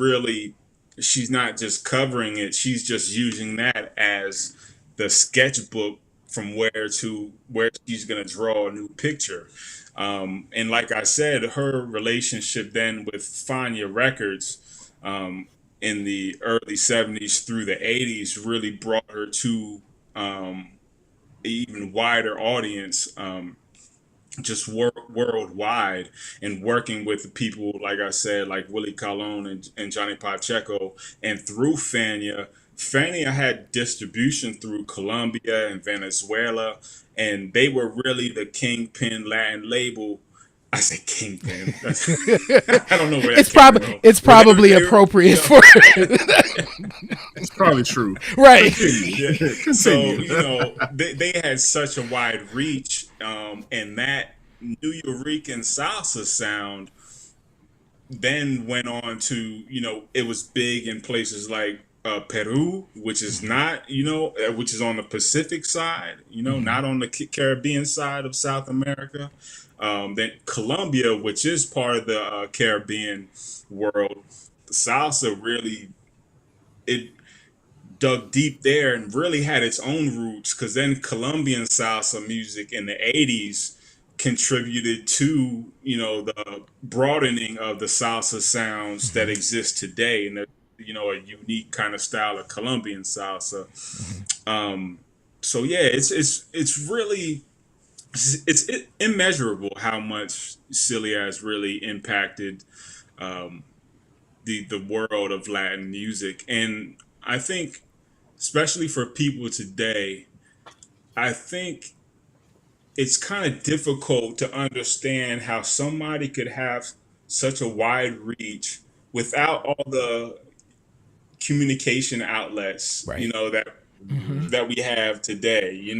Speaker 3: not just covering it, she's just using that as the sketchbook from where she's going to draw a new picture. And like I said, her relationship then with Fania Records, in the early 70s through the 80s, really brought her to an even wider audience, just worldwide, and working with people, like I said, like Willie Colon and Johnny Pacheco. And through Fania had distribution through Colombia and Venezuela, and they were really the kingpin Latin label. I say kingpin. I don't know where
Speaker 1: It's
Speaker 3: that came
Speaker 1: probably
Speaker 3: from.
Speaker 1: it's
Speaker 3: But
Speaker 1: probably appropriate for
Speaker 2: It's probably true.
Speaker 1: right.
Speaker 3: Yeah.
Speaker 2: Continue.
Speaker 3: So they had such a wide reach, and that New Eurekan salsa sound then went on to, it was big in places like Peru, which is not, which is on the Pacific side, not on the Caribbean side of South America. Then Colombia, which is part of the Caribbean world, the salsa really, it dug deep there and really had its own roots, because then Colombian salsa music in the 80s contributed to the broadening of the salsa sounds that exist today, and a unique kind of style of Colombian salsa. So yeah, it's really, it's immeasurable how much Celia has really impacted the world of Latin music. And I think, especially for people today, I think it's kind of difficult to understand how somebody could have such a wide reach without all the communication outlets,
Speaker 1: Right.
Speaker 3: that we have today,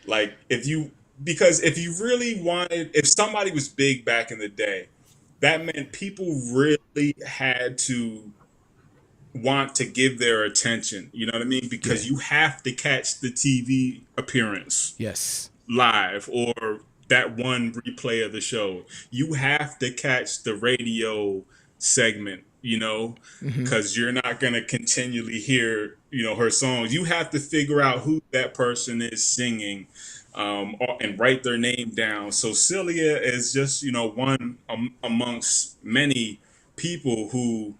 Speaker 3: like because if you really wanted, if somebody was big back in the day, that meant people really had to want to give their attention. You know what I mean? Because
Speaker 1: Yeah.
Speaker 3: you have to catch the TV appearance
Speaker 1: Yes.
Speaker 3: live, or that one replay of the show. You have to catch the radio segment, because you're not going to continually hear, her songs. You have to figure out who that person is singing, and write their name down. So Celia is just, one amongst many people who,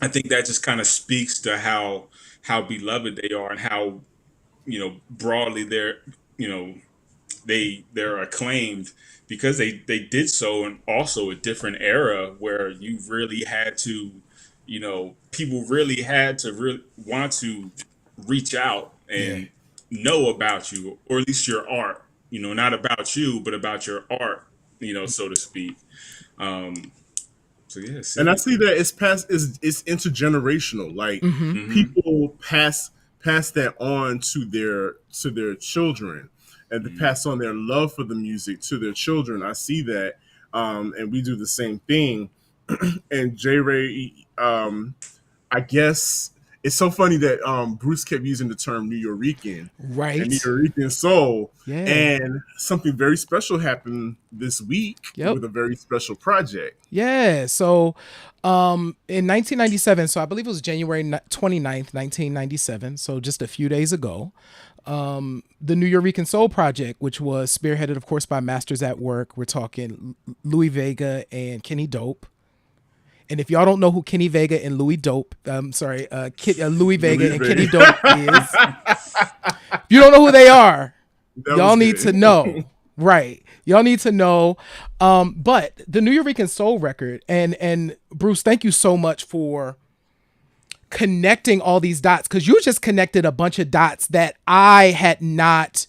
Speaker 3: I think that just kind of speaks to how beloved they are, and how broadly you know they're acclaimed, because they did so in also a different era, where you really had to, people really had to really want to reach out
Speaker 1: Yeah.
Speaker 3: and know about you, or at least your art, not about you, but about your art, so to speak. Um, so yeah,
Speaker 2: And I
Speaker 3: Celia
Speaker 2: see
Speaker 3: Cruz.
Speaker 2: that it's intergenerational. Like
Speaker 3: Hmm.
Speaker 2: people pass that on to their children, and to pass on their love for the music to their children. I see that, and we do the same thing. And J. Ray, I guess it's so funny that Bruce kept using the term New Yorican and New
Speaker 1: Right.
Speaker 2: Yorican soul,
Speaker 1: Yeah.
Speaker 2: and something very special happened this week
Speaker 1: Yep.
Speaker 2: with a very special project.
Speaker 1: Yeah. So in 1997, so I believe it was January 29th, 1997, so just a few days ago, the New Yorican Soul Project, which was spearheaded, of course, by Masters at Work. We're talking Louis Vega and Kenny Dope. And if y'all don't know who Kenny Vega and Louis Dope, Louis Vega and Kenny Dope is, if you don't know who they are, y'all need to know. Right. Y'all need to know. But the New Yorican Soul record, and Bruce, thank you so much for connecting all these dots, because you just connected a bunch of dots that I had not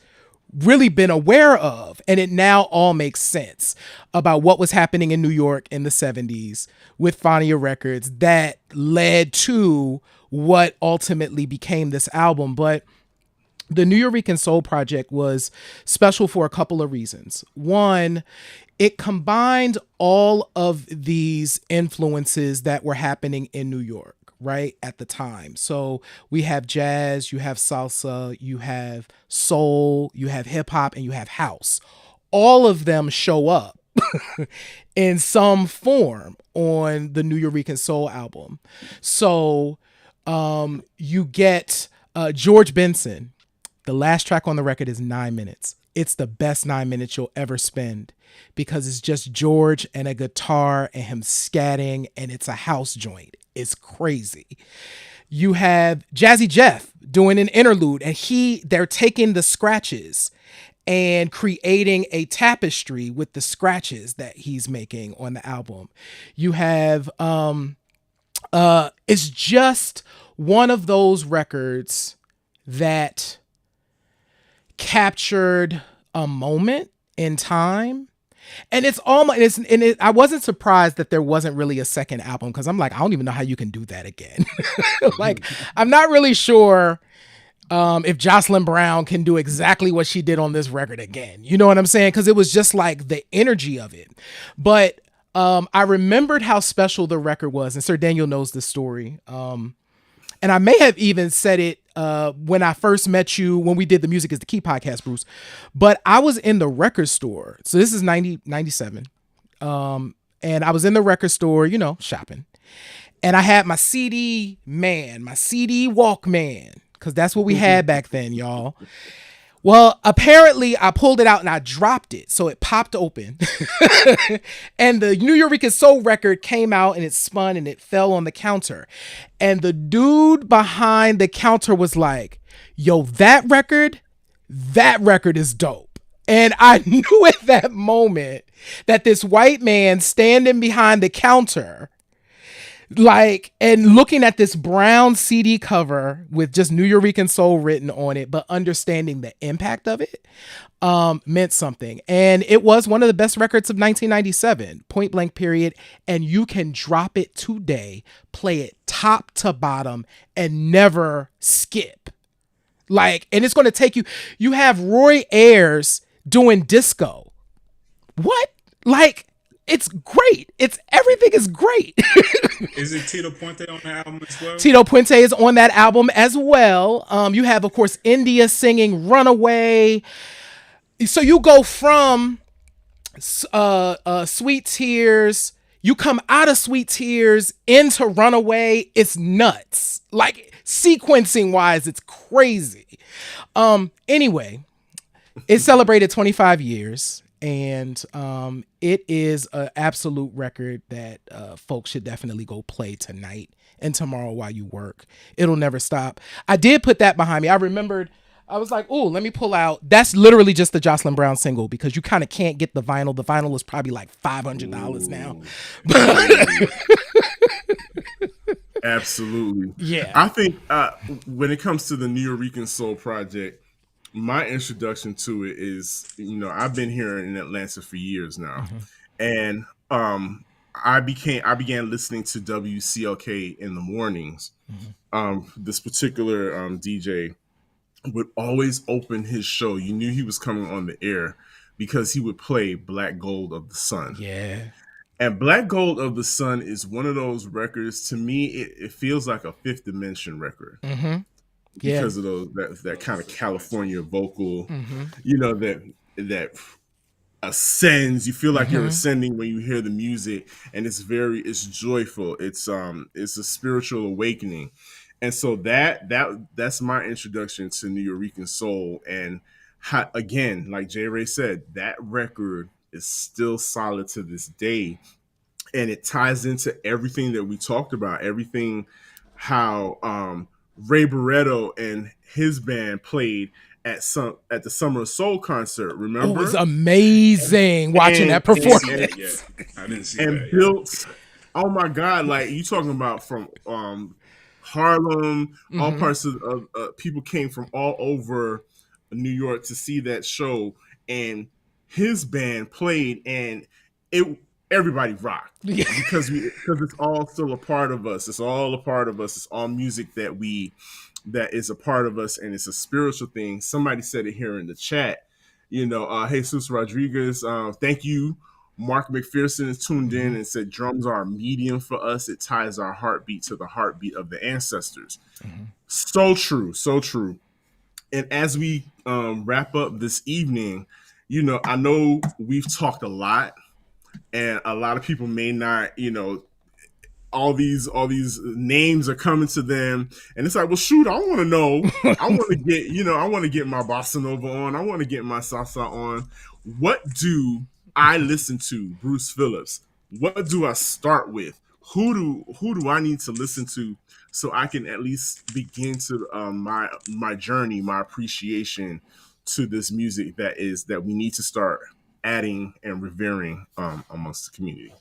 Speaker 1: really been aware of, and it now all makes sense about what was happening in New York in the 70s with Phonia Records that led to what ultimately became this album. But the New Yorican Soul Project was special for a couple of reasons. One, it combined all of these influences that were happening in New York, right, at the time. So we have jazz, you have salsa, you have soul, you have hip hop, and you have house. All of them show up in some form on the New Yorican Soul album. So you get George Benson. The last track on the record is 9 minutes. It's the best 9 minutes you'll ever spend, because it's just George and a guitar and him scatting, and it's a house joint. It's crazy. You have Jazzy Jeff doing an interlude, and they're taking the scratches and creating a tapestry with the scratches that he's making on the album. You have it's just one of those records that captured a moment in time. And it's almost, I wasn't surprised that there wasn't really a second album, because I'm like, I don't even know how you can do that again. Like, I'm not really sure if Jocelyn Brown can do exactly what she did on this record again. You know what I'm saying? Because it was just like the energy of it. But I remembered how special the record was, and Sir Daniel knows the story. And I may have even said it when I first met you, when we did the Music is the Key podcast, Bruce. But I was in the record store. So this is 97. And I was in the record store, shopping. And I had my CD Walkman, because that's what we had back then, y'all. Well, apparently I pulled it out and I dropped it. So it popped open. And the New Yorican Soul record came out, and it spun and it fell on the counter. And the dude behind the counter was like, yo, that record is dope. And I knew at that moment that this white man standing behind the counter, like, and looking at this brown CD cover with just New Yorican Soul written on it, but understanding the impact of it, meant something. And it was one of the best records of 1997, point blank period. And you can drop it today, play it top to bottom, and never skip. Like, and it's going to take you have Roy Ayers doing disco. What? Like, it's great. Everything is great.
Speaker 3: Is it Tito Puente on the album as well?
Speaker 1: Tito Puente is on that album as well. You have, of course, India singing Runaway. So you go from Sweet Tears, you come out of Sweet Tears into Runaway. It's nuts. Like, sequencing wise, it's crazy. Anyway, it celebrated 25 years. And it is an absolute record that folks should definitely go play tonight and tomorrow while you work. It'll never stop. I did put that behind me. I remembered, I was like, oh, let me pull out. That's literally just the Jocelyn Brown single, because you kind of can't get the vinyl. The vinyl is probably like $500 now.
Speaker 2: Absolutely.
Speaker 1: Yeah.
Speaker 2: I think when it comes to the New Yorican Soul Project, my introduction to it is, I've been here in Atlanta for years now. And I began listening to WCLK in the mornings. This particular DJ would always open his show. You knew he was coming on the air because he would play Black Gold of the Sun.
Speaker 1: Yeah.
Speaker 2: And Black Gold of the Sun is one of those records, to me, it feels like a Fifth Dimension record
Speaker 1: Mm-hmm. Yeah.
Speaker 2: because of that kind of California vocal,
Speaker 1: Mm-hmm.
Speaker 2: that ascends. You feel like you're
Speaker 1: Mm-hmm.
Speaker 2: ascending when you hear the music, and it's joyful. It's a spiritual awakening. And so that's my introduction to New Yorican soul. And again, like J. Ray said, that record is still solid to this day, and it ties into everything that we talked about. Everything how Ray Barretto and his band played at the Summer of Soul concert.
Speaker 1: Oh, it was
Speaker 2: Remember?
Speaker 1: amazing watching that
Speaker 3: I didn't see
Speaker 2: And
Speaker 3: that
Speaker 1: performance.
Speaker 3: yet. I didn't see
Speaker 2: and
Speaker 3: that yet.
Speaker 2: built, oh my God, like you talking about from Harlem, all
Speaker 1: Mm-hmm.
Speaker 2: parts of people came from all over New York to see that show, and his band played, and it everybody rocked
Speaker 1: Yeah.
Speaker 2: because it's all still a part of us. It's all a part of us. It's all music that is a part of us, and it's a spiritual thing. Somebody said it here in the chat. Jesus Rodriguez, thank you. Mark McPherson is tuned in
Speaker 1: Mm-hmm.
Speaker 2: and said drums are a medium for us. It ties our heartbeat to the heartbeat of the ancestors.
Speaker 1: Mm-hmm.
Speaker 2: So true, so true. And as we wrap up this evening, I know we've talked a lot, and a lot of people may not, all these names are coming to them, and it's like, well, shoot, I want to know. I want to get my bossa nova on. I want to get my salsa on. What do I listen to, Bruce Phillips? What do I start with? Who do I need to listen to so I can at least begin to my journey, my appreciation to this music that we need to start adding and revering amongst the community.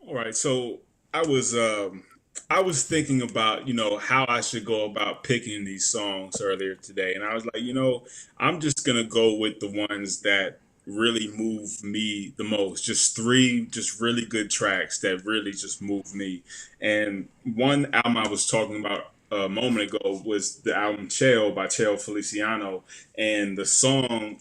Speaker 3: All right, so I was um, I was thinking about how I should go about picking these songs earlier today, and I was like, I'm just gonna go with the ones that really move me the most. Just three, just really good tracks that really just move me. And one album I was talking about a moment ago was the album Cheo by Cheo Feliciano, and the song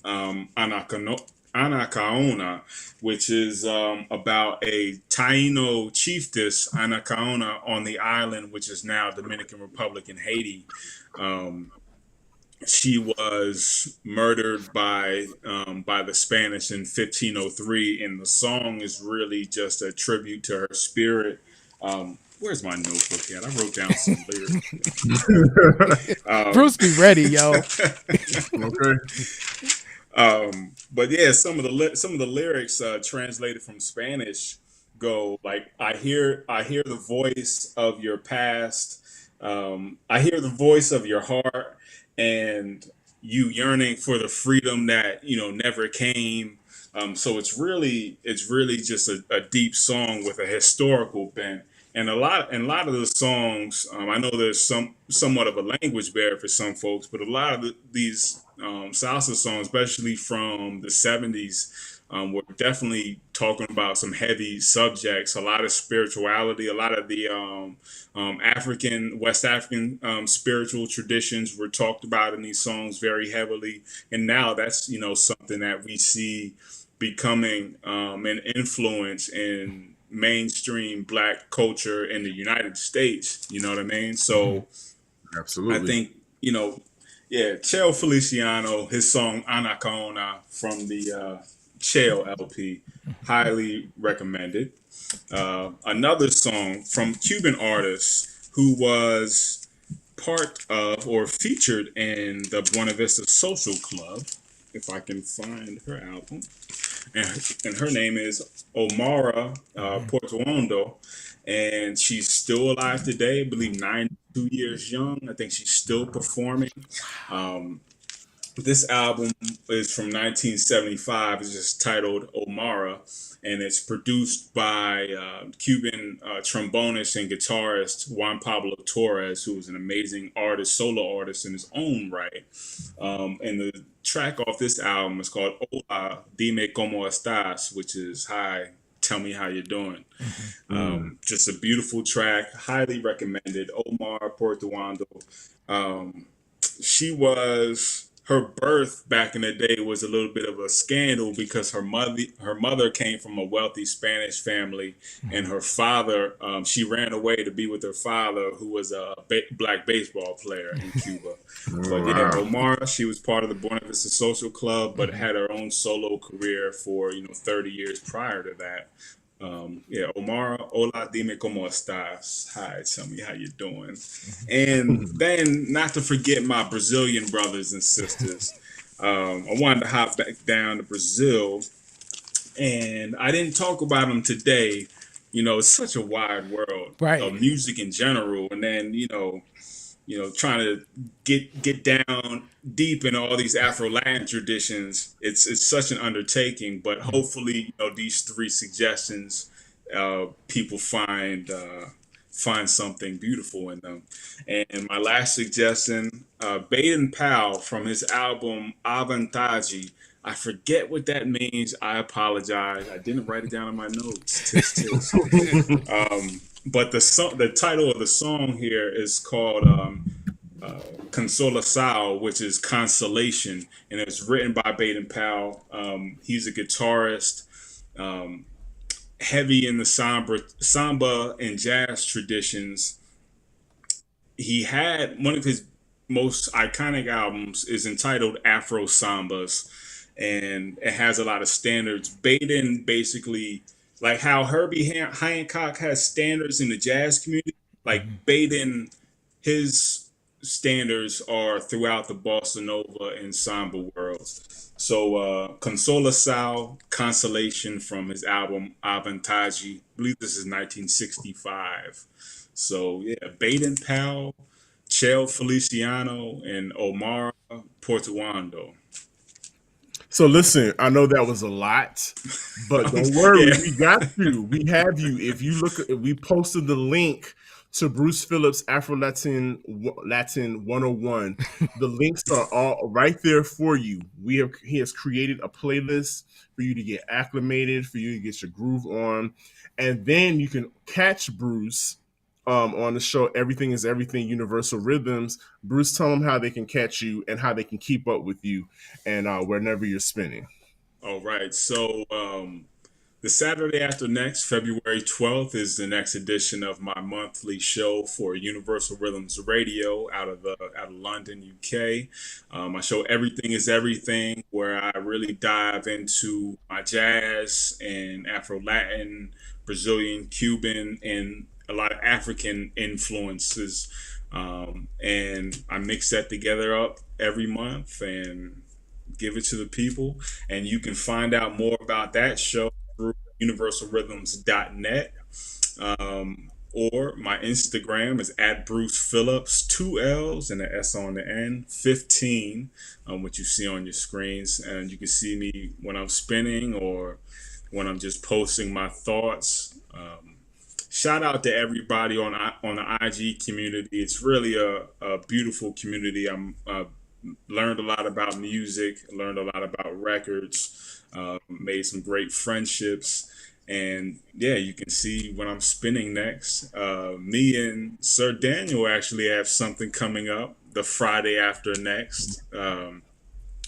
Speaker 3: Anacaona, which is about a Taino chiefess, Anacaona, on the island, which is now Dominican Republic and Haiti. Um, she was murdered by the Spanish in 1503, and the song is really just a tribute to her spirit. Where's my notebook at? I wrote down some lyrics.
Speaker 1: Bruce, be ready, yo.
Speaker 2: Okay.
Speaker 3: But yeah, some of the lyrics translated from Spanish go like, I hear the voice of your past, I hear the voice of your heart, and you yearning for the freedom that never came. So it's really just a deep song with a historical bent. And a lot of the songs, I know there's somewhat of a language barrier for some folks, but a lot of these salsa songs, especially from the '70s, were definitely talking about some heavy subjects, a lot of spirituality, a lot of the West African spiritual traditions were talked about in these songs very heavily. And now that's something that we see becoming an influence in mainstream black culture in the United States. You know what I mean?
Speaker 1: Mm-hmm.
Speaker 3: So I
Speaker 2: Absolutely.
Speaker 3: think, yeah, Cheo Feliciano, his song Anacaona from the Cheo LP, highly recommended. Another song from Cuban artist who was part of or featured in the Buena Vista Social Club, if I can find her album. And her name is Omara Portuondo, and she's still alive today. I believe 92 years young. I think she's still performing. Um, this album is from 1975. It's just titled Omara, and it's produced by Cuban trombonist and guitarist Juan Pablo Torres, who is an amazing artist, solo artist in his own right. And the track off this album is called Hola, Dime Cómo Estás, which is Hi, Tell Me How You're Doing.
Speaker 2: Mm.
Speaker 3: Just a beautiful track, highly recommended. Omar Portuando. her birth back in the day was a little bit of a scandal because her mother came from a wealthy Spanish family, and her father, she ran away to be with her father, who was a black baseball player in Cuba. But yeah,
Speaker 2: Wow.
Speaker 3: Omara, she was part of the Buena Vista Social Club, but had her own solo career for 30 years prior to that. Yeah, Omara, hola, dime cómo estás. Hi, tell me how you're doing. And then, not to forget my Brazilian brothers and sisters. I wanted to hop back down to Brazil, and I didn't talk about them today. It's such a wide world of
Speaker 1: Right.
Speaker 3: music in general, and then trying to get down deep in all these Afro-Latin traditions. It's such an undertaking, but hopefully, these three suggestions, people find something beautiful in them. And my last suggestion, Baden Powell from his album Avantage. I forget what that means. I apologize. I didn't write it down in my notes. Tisk, tisk. But the title of the song here is called Consolação, which is consolation, and it's written by Baden Powell. He's a guitarist, heavy in the samba and jazz traditions. He had one of his most iconic albums is entitled Afro Sambas, and it has a lot of standards. Baden basically, like how Herbie Hancock has standards in the jazz community, like Baden, his standards are throughout the bossa nova and samba worlds. So Consola Sal, Consolation from his album Avantage. I believe this is 1965. So yeah, Baden Powell, Chel Feliciano, and Omar Portuando.
Speaker 2: So listen, I know that was a lot, but don't worry,
Speaker 3: Yeah.
Speaker 2: we got you. We have you. If we posted the link to Bruce Phillips Afro-Latin 101. The links are all right there for you. He has created a playlist for you to get acclimated, for you to get your groove on, and then you can catch Bruce on the show Everything is Everything Universal Rhythms. Bruce, tell them how they can catch you and how they can keep up with you and whenever you're spinning.
Speaker 3: All right. So the Saturday after next, February 12th, is the next edition of my monthly show for Universal Rhythms Radio out of London, UK. My show Everything is Everything, where I really dive into my jazz and Afro-Latin, Brazilian, Cuban, and a lot of African influences. And I mix that together up every month and give it to the people. And you can find out more about that show through universalrhythms.net. Or my Instagram is at Bruce Phillips, 2 L's and an S on the end, 15, what you see on your screens. And you can see me when I'm spinning or when I'm just posting my thoughts. Shout out to everybody on the IG community. It's really a beautiful community. I'm learned a lot about music, learned a lot about records, made some great friendships. And yeah, you can see when I'm spinning next. Me and Sir Daniel actually have something coming up the Friday after next.
Speaker 2: Yeah,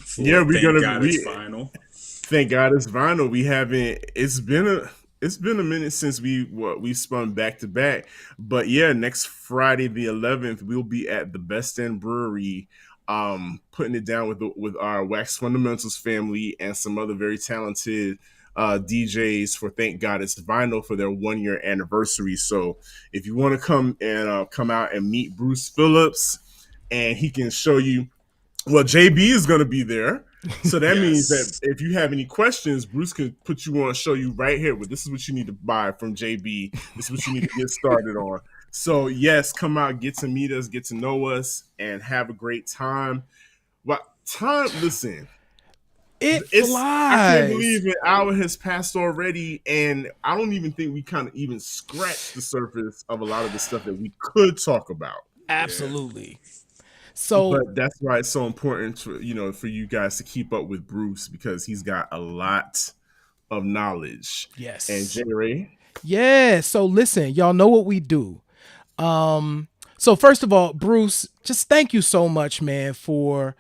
Speaker 3: For Thank God It's Final.
Speaker 2: Thank God It's Vinyl. We haven't. It's been a minute since we spun back to back. But yeah, next Friday the 11th, we'll be at the Best End Brewery, putting it down with our Wax Fundamentals family and some other very talented DJs for Thank God It's Vinyl for their 1 year anniversary. So if you want to come out and meet Bruce Phillips, and he can show you. Well, JB is going to be there. So that means that
Speaker 3: Yes.
Speaker 2: if you have any questions, Bruce can put you on, show you right here. Well, this is what you need to buy from JB. This is what you need to get started on. So yes, come out, get to meet us, get to know us, and have a great time. What time? Listen,
Speaker 1: It
Speaker 2: I can't
Speaker 1: flies.
Speaker 2: believe an hour has passed already, and I don't even think we kind of even scratched the surface of a lot of the stuff that we could talk about.
Speaker 3: Yeah.
Speaker 1: Absolutely. So,
Speaker 2: But that's why it's so important for you guys to keep up with Bruce, because he's got a lot of knowledge. And
Speaker 1: yes.
Speaker 2: J Ray,
Speaker 1: Yeah. So listen, y'all know what we do. So first of all, Bruce, just thank you so much, man, for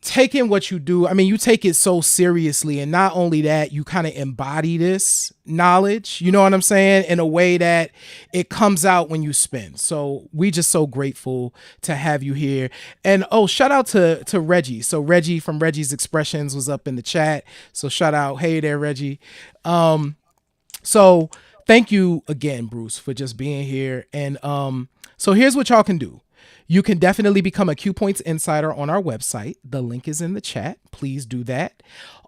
Speaker 1: taking what you do. I mean, you take it so seriously, and not only that, you kind of embody this knowledge, you know what I'm saying, in a way that it comes out when you spin. So we just so grateful to have you here. And oh, shout out to Reggie. So Reggie from Reggie's Expressions was up in the chat. So shout out, hey there, Reggie. So thank you again, Bruce, for just being here. And so here's what y'all can do. You can definitely become a Q Points Insider on our website. The link is in the chat. Please do that.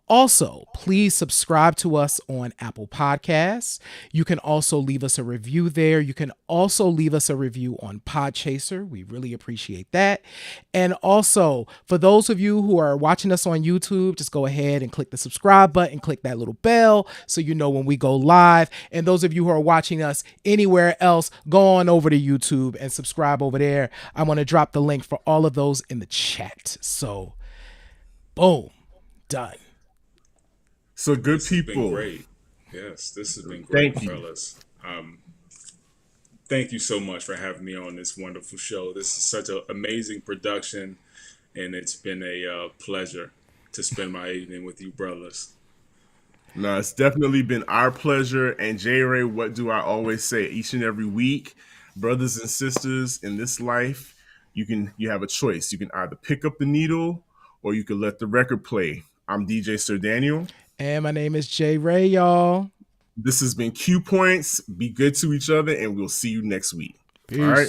Speaker 1: Also, please subscribe to us on Apple Podcasts. You can also leave us a review there. You can also leave us a review on Podchaser. We really appreciate that. And also, for those of you who are watching us on YouTube, just go ahead and click the subscribe button, click that little bell so you know when we go live. And those of you who are watching us anywhere else, go on over to YouTube and subscribe over there. I'm going to drop the link for all of those in the chat. So, boom, done.
Speaker 2: So good
Speaker 3: This
Speaker 2: people.
Speaker 3: has been great. Yes, this has been great,
Speaker 2: Thank you.
Speaker 3: fellas. Thank you so much for having me on this wonderful show. This is such an amazing production, and it's been a pleasure to spend my evening with you, brothers.
Speaker 2: No, it's definitely been our pleasure. And J. Ray, what do I always say each and every week? Brothers and sisters, in this life, you have a choice. You can either pick up the needle or you can let the record play. I'm DJ Sir Daniel.
Speaker 1: And my name is J. Ray, y'all.
Speaker 2: This has been Q Points. Be good to each other, and we'll see you next week.
Speaker 1: Peace.
Speaker 2: All right.